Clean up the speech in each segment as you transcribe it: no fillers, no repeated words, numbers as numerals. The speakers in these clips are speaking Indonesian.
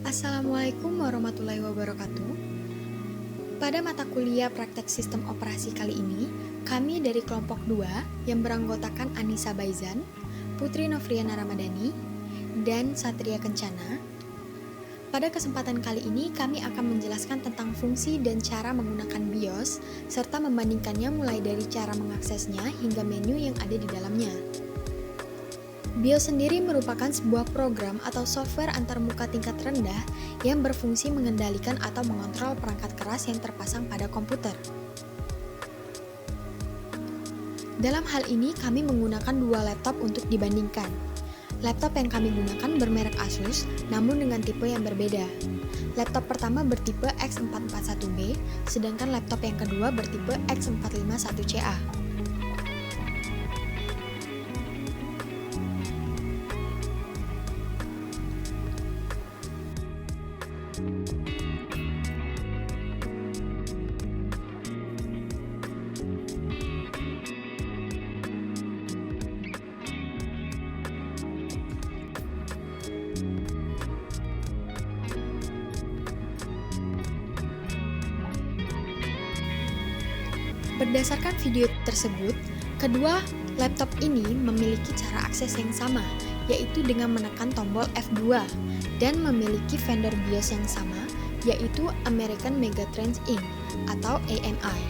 Assalamualaikum warahmatullahi wabarakatuh. Pada mata kuliah praktek sistem operasi kali ini, kami dari kelompok 2 yang beranggotakan Anissa Baizan, Putri Novriana Ramadhani, dan Satria Kencana. Pada kesempatan kali ini, kami akan menjelaskan tentang fungsi dan cara menggunakan BIOS, serta membandingkannya mulai dari cara mengaksesnya hingga menu yang ada di dalamnya. BIOS sendiri merupakan sebuah program atau software antarmuka tingkat rendah yang berfungsi mengendalikan atau mengontrol perangkat keras yang terpasang pada komputer. Dalam hal ini, kami menggunakan dua laptop untuk dibandingkan. Laptop yang kami gunakan bermerek Asus, namun dengan tipe yang berbeda. Laptop pertama bertipe X441B, sedangkan laptop yang kedua bertipe X451CA. Berdasarkan video tersebut, kedua laptop ini memiliki cara akses yang sama, yaitu dengan menekan tombol F2, dan memiliki vendor BIOS yang sama, yaitu American Megatrends Inc. atau AMI.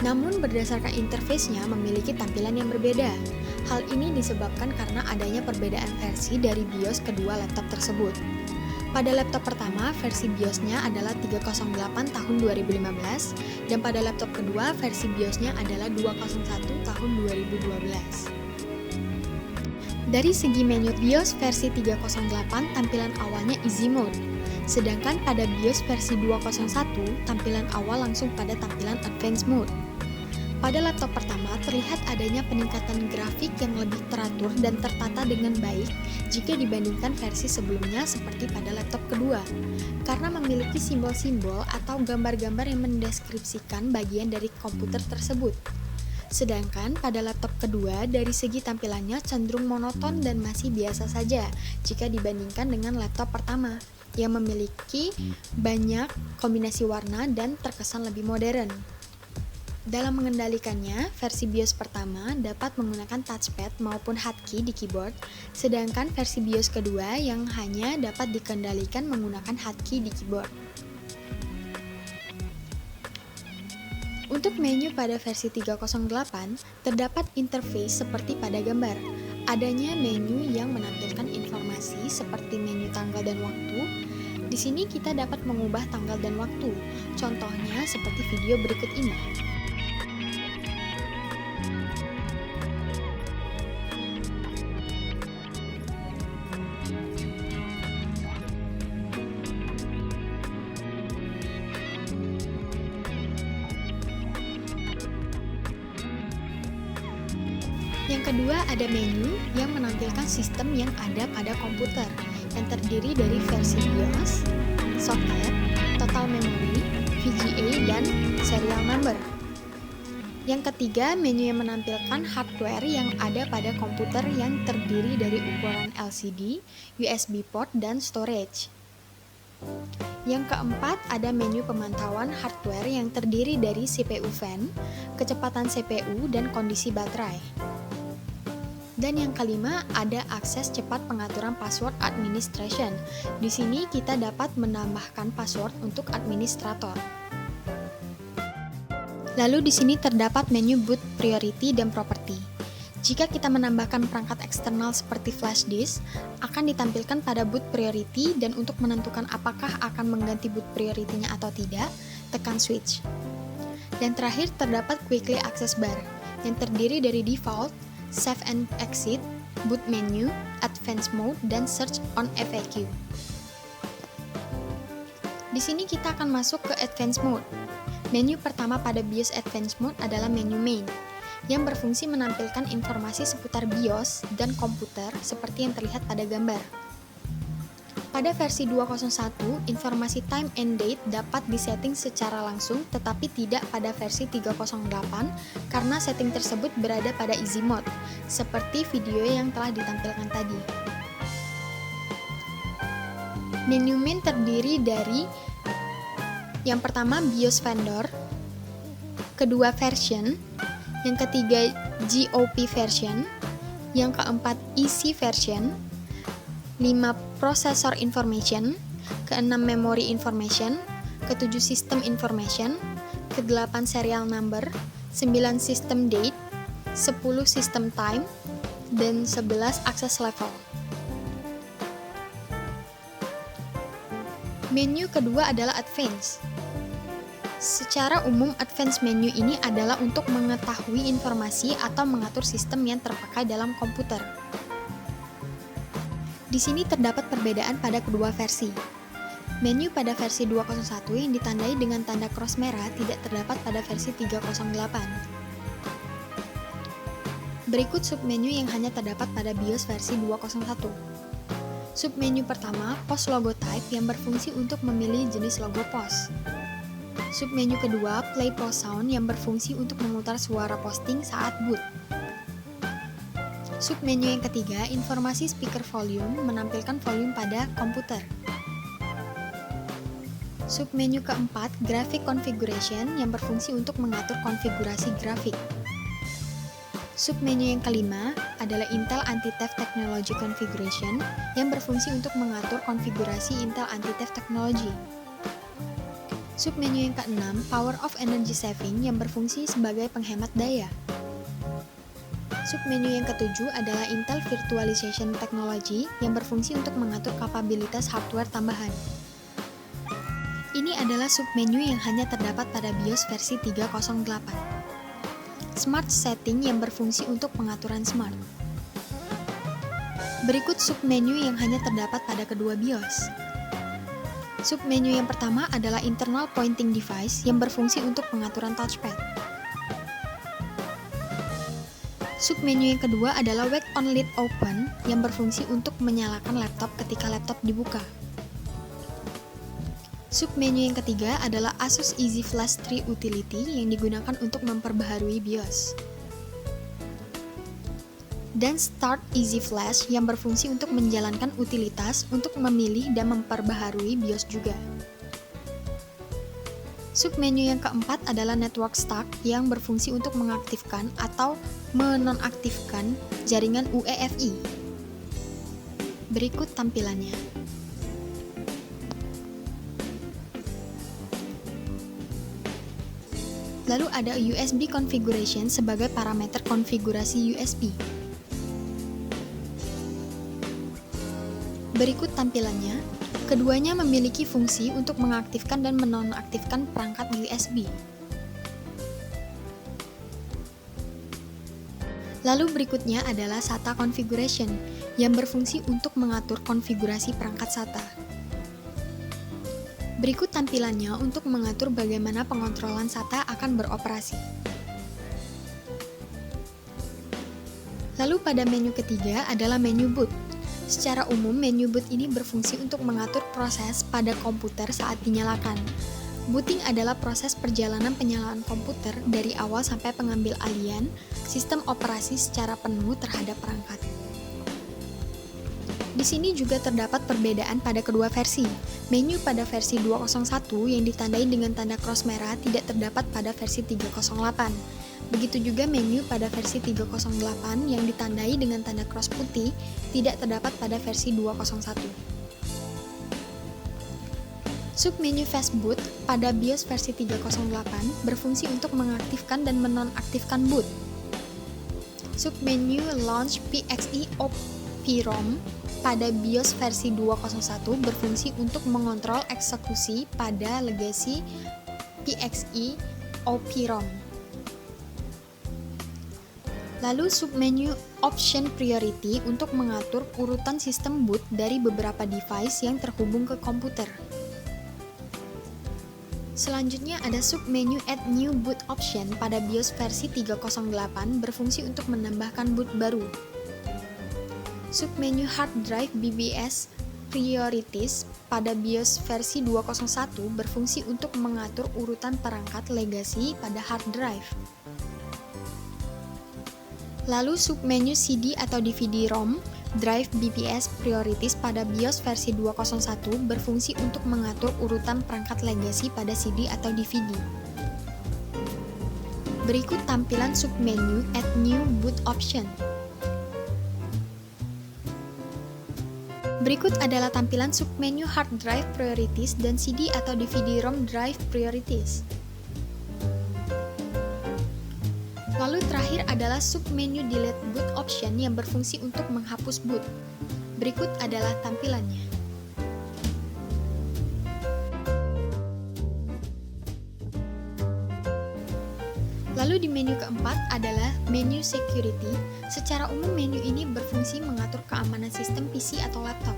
Namun berdasarkan interface-nya memiliki tampilan yang berbeda. Hal ini disebabkan karena adanya perbedaan versi dari BIOS kedua laptop tersebut. Pada laptop pertama, versi BIOS-nya adalah 308 tahun 2015, dan pada laptop kedua, versi BIOS-nya adalah 201 tahun 2012. Dari segi menu BIOS versi 308, tampilan awalnya Easy Mode, sedangkan pada BIOS versi 201, tampilan awal langsung pada tampilan Advanced Mode. Pada laptop pertama, terlihat adanya peningkatan grafik yang lebih teratur dan tertata dengan baik jika dibandingkan versi sebelumnya seperti pada laptop kedua, karena memiliki simbol-simbol atau gambar-gambar yang mendeskripsikan bagian dari komputer tersebut. Sedangkan pada laptop kedua, dari segi tampilannya cenderung monoton dan masih biasa saja jika dibandingkan dengan laptop pertama, yang memiliki banyak kombinasi warna dan terkesan lebih modern. Dalam mengendalikannya, versi BIOS pertama dapat menggunakan touchpad maupun hotkey di keyboard, sedangkan versi BIOS kedua yang hanya dapat dikendalikan menggunakan hotkey di keyboard. Untuk menu pada versi 308, terdapat interface seperti pada gambar. Adanya menu yang menampilkan informasi seperti menu tanggal dan waktu. Di sini kita dapat mengubah tanggal dan waktu, contohnya seperti video berikut ini. Yang kedua, ada menu yang menampilkan sistem yang ada pada komputer, yang terdiri dari versi BIOS, socket, total memory, VGA, dan serial number. Yang ketiga, menu yang menampilkan hardware yang ada pada komputer yang terdiri dari ukuran LCD, USB port, dan storage. Yang keempat, ada menu pemantauan hardware yang terdiri dari CPU fan, kecepatan CPU, dan kondisi baterai. Dan yang kelima, ada akses cepat pengaturan password administration. Di sini kita dapat menambahkan password untuk administrator. Lalu di sini terdapat menu boot priority dan property. Jika kita menambahkan perangkat eksternal seperti flash disk, akan ditampilkan pada boot priority, dan untuk menentukan apakah akan mengganti boot priority-nya atau tidak, tekan switch. Dan terakhir terdapat quickly access bar, yang terdiri dari default, save and exit, boot menu, advanced mode, dan search on FAQ. Di sini kita akan masuk ke advanced mode. Menu pertama pada BIOS advanced mode adalah menu main, yang berfungsi menampilkan informasi seputar BIOS dan komputer seperti yang terlihat pada gambar. Pada versi 201, informasi time and date dapat disetting secara langsung, tetapi tidak pada versi 308 karena setting tersebut berada pada easy mode, seperti video yang telah ditampilkan tadi. Menu main terdiri dari yang pertama BIOS vendor, kedua version, yang ketiga GOP version, yang keempat EC version, 5 processor information, keenam memory information, ketujuh system information, ke-8 serial number, 9 system date, 10 system time, dan 11 access level. Menu kedua adalah Advanced. Secara umum, Advanced menu ini adalah untuk mengetahui informasi atau mengatur sistem yang terpakai dalam komputer. Di sini terdapat perbedaan pada kedua versi. Menu pada versi 201 yang ditandai dengan tanda cross merah tidak terdapat pada versi 308. Berikut submenu yang hanya terdapat pada BIOS versi 201. Submenu pertama, Post Logo Type yang berfungsi untuk memilih jenis logo pos. Submenu kedua, Play Post Sound yang berfungsi untuk memutar suara posting saat boot. Submenu yang ketiga, Informasi Speaker Volume menampilkan volume pada komputer. Submenu keempat, Graphic Configuration yang berfungsi untuk mengatur konfigurasi grafik. Submenu yang kelima adalah Intel Anti-Theft Technology Configuration yang berfungsi untuk mengatur konfigurasi Intel Anti-Theft Technology. Submenu yang keenam, Power of Energy Saving yang berfungsi sebagai penghemat daya. Submenu yang ketujuh adalah Intel Virtualization Technology yang berfungsi untuk mengatur kapabilitas hardware tambahan. Ini adalah submenu yang hanya terdapat pada BIOS versi 308. Smart Setting yang berfungsi untuk pengaturan smart. Berikut submenu yang hanya terdapat pada kedua BIOS. Submenu yang pertama adalah Internal Pointing Device yang berfungsi untuk pengaturan touchpad. Submenu yang kedua adalah Wake on Lid Open yang berfungsi untuk menyalakan laptop ketika laptop dibuka. Submenu yang ketiga adalah Asus Easy Flash 3 Utility yang digunakan untuk memperbaharui BIOS. Dan Start Easy Flash yang berfungsi untuk menjalankan utilitas untuk memilih dan memperbaharui BIOS juga. Submenu yang keempat adalah Network Stack yang berfungsi untuk mengaktifkan atau menonaktifkan jaringan UEFI. Berikut tampilannya. Lalu ada USB Configuration sebagai parameter konfigurasi USB. Berikut tampilannya. Keduanya memiliki fungsi untuk mengaktifkan dan menonaktifkan perangkat USB. Lalu berikutnya adalah SATA Configuration yang berfungsi untuk mengatur konfigurasi perangkat SATA. Berikut tampilannya untuk mengatur bagaimana pengontrolan SATA akan beroperasi. Lalu pada menu ketiga adalah menu boot. Secara umum, menu boot ini berfungsi untuk mengatur proses pada komputer saat dinyalakan. Booting adalah proses perjalanan penyalaan komputer dari awal sampai pengambil alihan sistem operasi secara penuh terhadap perangkat. Di sini juga terdapat perbedaan pada kedua versi. Menu pada versi 201 yang ditandai dengan tanda cross merah tidak terdapat pada versi 308. Begitu juga menu pada versi 308 yang ditandai dengan tanda cross putih tidak terdapat pada versi 201. Submenu Fast Boot pada BIOS versi 308 berfungsi untuk mengaktifkan dan menonaktifkan boot. Submenu Launch PXE OP-ROM pada BIOS versi 201 berfungsi untuk mengontrol eksekusi pada legacy PXE OP-ROM. Lalu submenu Option Priority untuk mengatur urutan sistem boot dari beberapa device yang terhubung ke komputer. Selanjutnya ada submenu Add New Boot Option pada BIOS versi 308 berfungsi untuk menambahkan boot baru. Submenu Hard Drive BBS Priorities pada BIOS versi 201 berfungsi untuk mengatur urutan perangkat legacy pada hard drive. Lalu submenu CD atau DVD-ROM Drive BBS Priorities pada BIOS versi 2.0.1 berfungsi untuk mengatur urutan perangkat legasi pada CD atau DVD. Berikut tampilan submenu Add New Boot Option. Berikut adalah tampilan submenu Hard Drive Priorities dan CD atau DVD-ROM Drive Priorities. Lalu terakhir adalah submenu Delete Boot Option yang berfungsi untuk menghapus boot. Berikut adalah tampilannya. Lalu di menu keempat adalah menu Security. Secara umum menu ini berfungsi mengatur keamanan sistem PC atau laptop.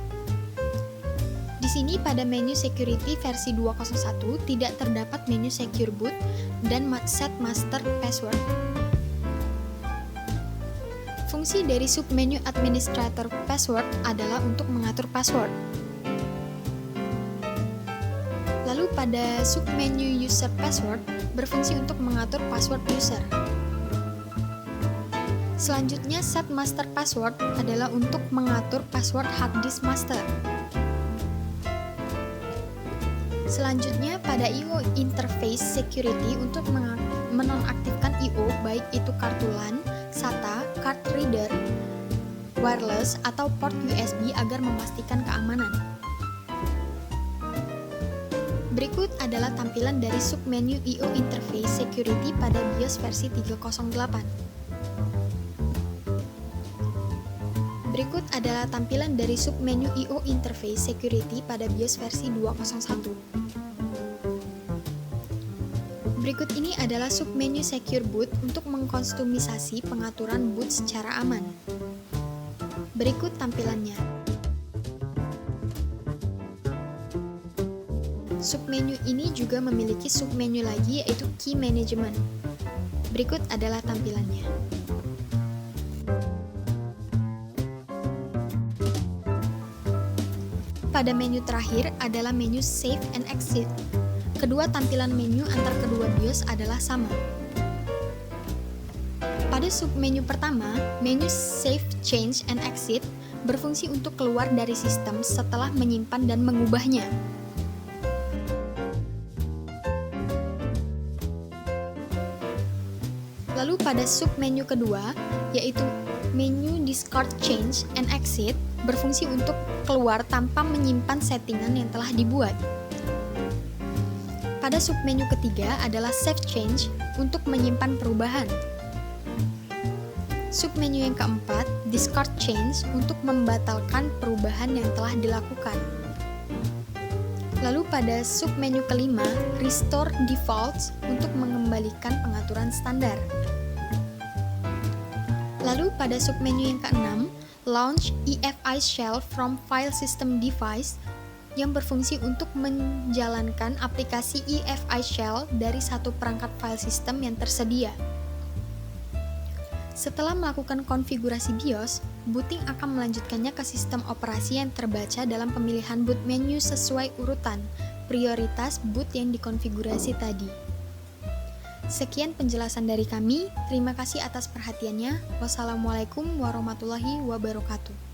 Di sini pada menu Security versi 2.0.1 tidak terdapat menu Secure Boot dan Set Master Password. Fungsi dari submenu Administrator Password adalah untuk mengatur password. Lalu pada submenu User Password berfungsi untuk mengatur password user. Selanjutnya Set Master Password adalah untuk mengatur password hard disk master. Selanjutnya pada I/O Interface Security untuk menonaktifkan I/O baik itu kartu LAN, SATA, card reader, wireless, atau port USB agar memastikan keamanan. Berikut adalah tampilan dari submenu I/O Interface Security pada BIOS versi 3.0.8. Berikut adalah tampilan dari submenu I/O Interface Security pada BIOS versi 2.0.1. Berikut ini adalah submenu Secure Boot untuk mengkustomisasi pengaturan boot secara aman. Berikut tampilannya. Submenu ini juga memiliki submenu lagi yaitu Key Management. Berikut adalah tampilannya. Pada menu terakhir adalah menu Save and Exit. Kedua tampilan menu antar kedua BIOS adalah sama. Pada submenu pertama, menu Save, Change, and Exit berfungsi untuk keluar dari sistem setelah menyimpan dan mengubahnya. Lalu pada submenu kedua, yaitu menu Discard, Change, and Exit, berfungsi untuk keluar tanpa menyimpan settingan yang telah dibuat. Pada submenu ketiga adalah Save Change untuk menyimpan perubahan. Submenu yang keempat, Discard Change untuk membatalkan perubahan yang telah dilakukan. Lalu pada submenu kelima, Restore Defaults untuk mengembalikan pengaturan standar. Lalu pada submenu yang keenam, Launch EFI Shell from File System Device yang berfungsi untuk menjalankan aplikasi EFI Shell dari satu perangkat file system yang tersedia. Setelah melakukan konfigurasi BIOS, booting akan melanjutkannya ke sistem operasi yang terbaca dalam pemilihan boot menu sesuai urutan prioritas boot yang dikonfigurasi tadi. Sekian penjelasan dari kami, terima kasih atas perhatiannya. Wassalamualaikum warahmatullahi wabarakatuh.